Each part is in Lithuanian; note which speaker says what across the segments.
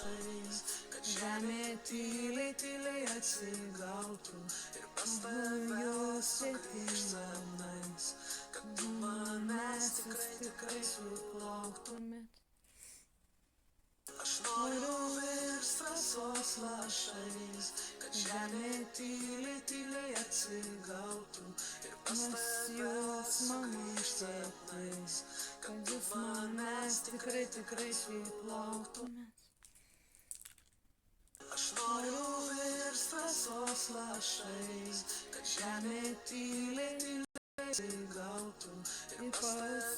Speaker 1: lašais, kad žemė tyliai atsigautų ir pas tave sėtinamais, kad tu manęs tikrai suplauktumėt. Aš noriu virst rasos lašais, kad žemė tyliai atsigautų ir pas tave sugrįžtamais, kad tu manęs tikrai suplauktumėt. Aš noriu virst rasos lašais, kad žemė tyliai atsigautų ir pas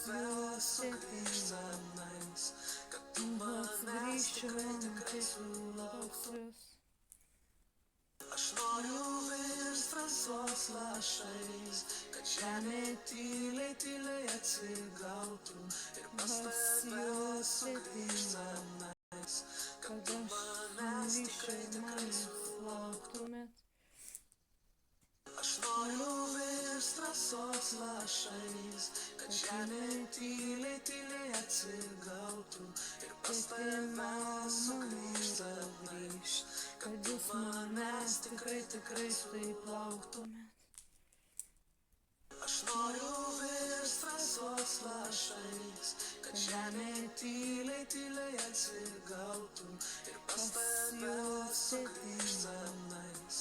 Speaker 1: tave sėtinamais, kad tu manęs tikrai sulauksius. Aš noriu virst rasos lašais, kad žemė tyliai atsigautų ir pas tave sėtinamais, kad tu manęs tikrai sulauktumėt. Aš noriu virst rasos lašais, kad žemė tyliai atsigautų ir pas tave sugrįžt, kad tu manęs tikrai suplauktumėt. Aš noriu virst rasos lašais, kad žemė tyliai atsigautų ir pas tave sėtinamais,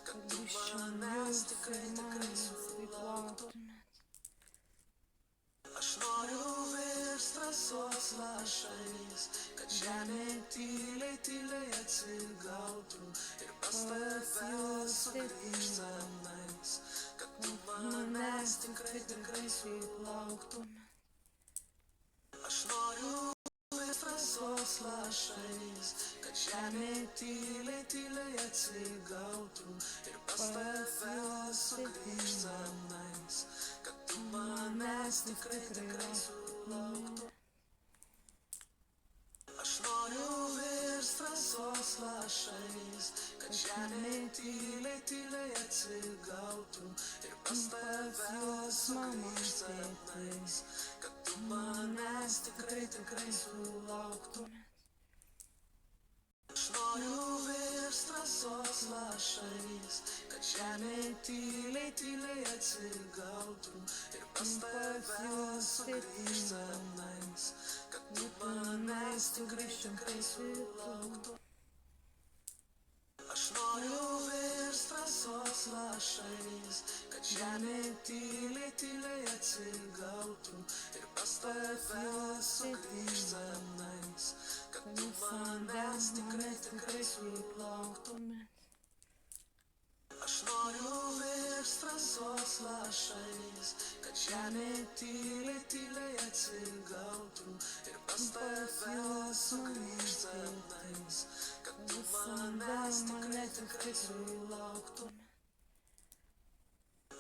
Speaker 1: kad tu manęs tikrai suplauktumėt. Aš noriu virst rasos lašais, kad žemė tyliai atsigautų ir pas tave sėtinamais, kad tu manęs tikrai suplauktumėt. Aš noriu virst rasos lašais, kad žemė tyliai atsigautų ir pas tave sėtinamais, kad tu manęs tikrai suplauktumėt. Aš noriu virst rasos lašais, kad žemė tyliai atsigautų ir pas tave sugrįžtamais, kad tu manęs tikrai sulauktumėt. Aš noriu virst rasos lašais, kad žemė tyliai atsigautų ir pas tave sugrįžtamais, kad tu manęs tikrai suplauktumėt. Aš noriu virst rasos lašais, kad žemė tyliai atsigautų ir pas tave sugrįžtamais, kad tu manęs tikrai suplauktumėt. Aš noriu virst rasos lašais, kad žemė tyliai atsigautų ir pas tave sugrįžtamais, kad tu manęs tikrai sulauktumėt.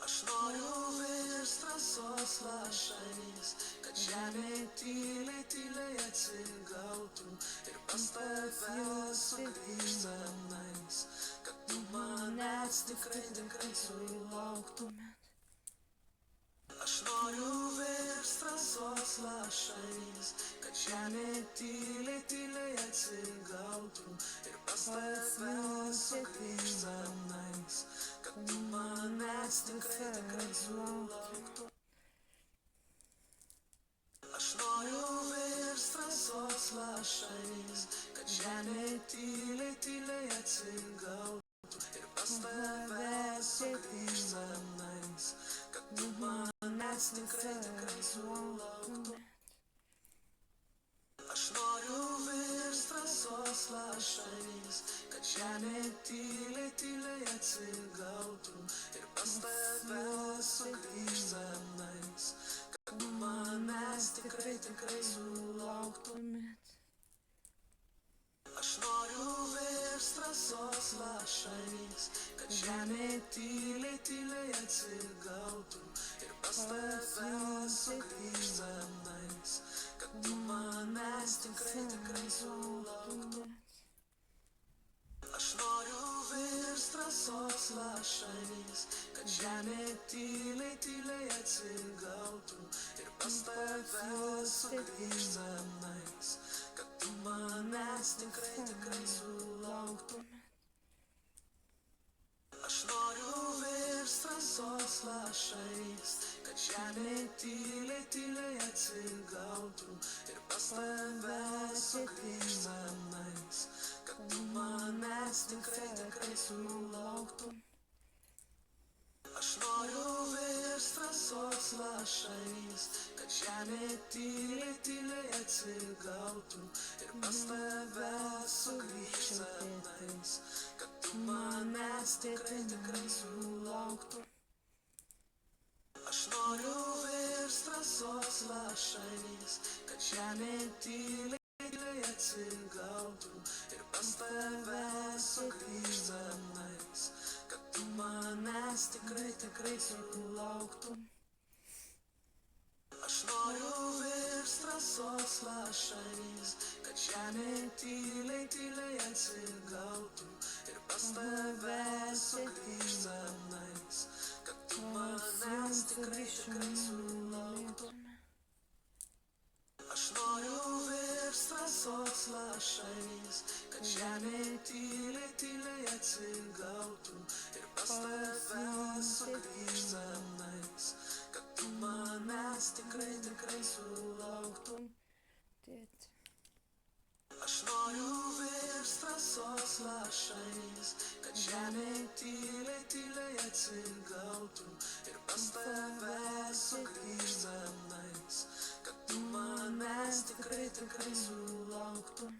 Speaker 1: Aš noriu virst rasos lašais, kad žemė tyliai atsigautų ir pas tave sugrįžtamais, kad tu manęs tikrai sulauktumėt. Aš noriu virst rasos lašais, kad žemė tyliai atsigautų ir pas tave sugrįžtamais, kad tu manęs tikrai sulauktumėt. Aš noriu virst rasos lašais, kad žemė tyliai atsigautų ir pas tave sėtinamais, kad tu manęs tikrai sulauktumėt. Aš noriu virst rasos lašais, kad žemė tyliai atsigautų ir pas tave sugrįžtamais, kad tu manęs tikrai sulauktumėt. Aš noriu virst rasos lašais, kad žemė tyliai atsigautų ir pas tave sugrįžtamais, kad tu manęs tikrai sulauktumėt. Aš noriu virst rasos lašais, kad žemė tyliai atsigautų ir pas tave sugrįžtamais, kad tu tu manęs tikrai sulauktum. Aš noriu virst rasos lašais, kad žemė tyliai atsigautų ir pas tave sugrįžt namais, kad tu manęs tikrai sulauktum. Aš noriu virst rasos lašais, kad žemė tyliai atsigautų ir pas tave sugrįžt namais, kad tu manęs tikrai sulauktum. Aš noriu virst rasos lašais, kad žemė tyliai atsigautų ir pas tave sugrįžt namais, kad tu manęs tikrai sulauktum. Aš noriu virst rasos lašais, kad žemė tyliai atsigautų ir pas tave sugrįžt namais, kad tu manęs tikrai sulauktum. Aš noriu virst rasos lašais, kad žemė tyliai atsigautų ir pas tave sugrįžt namais, kad tu manęs tikrai sulauktum. Aš noriu virst rasos lašais, kad žemė tyliai atsigautų ir pas tave sugrįžt namais, kad tu manęs tikrai sulauktum.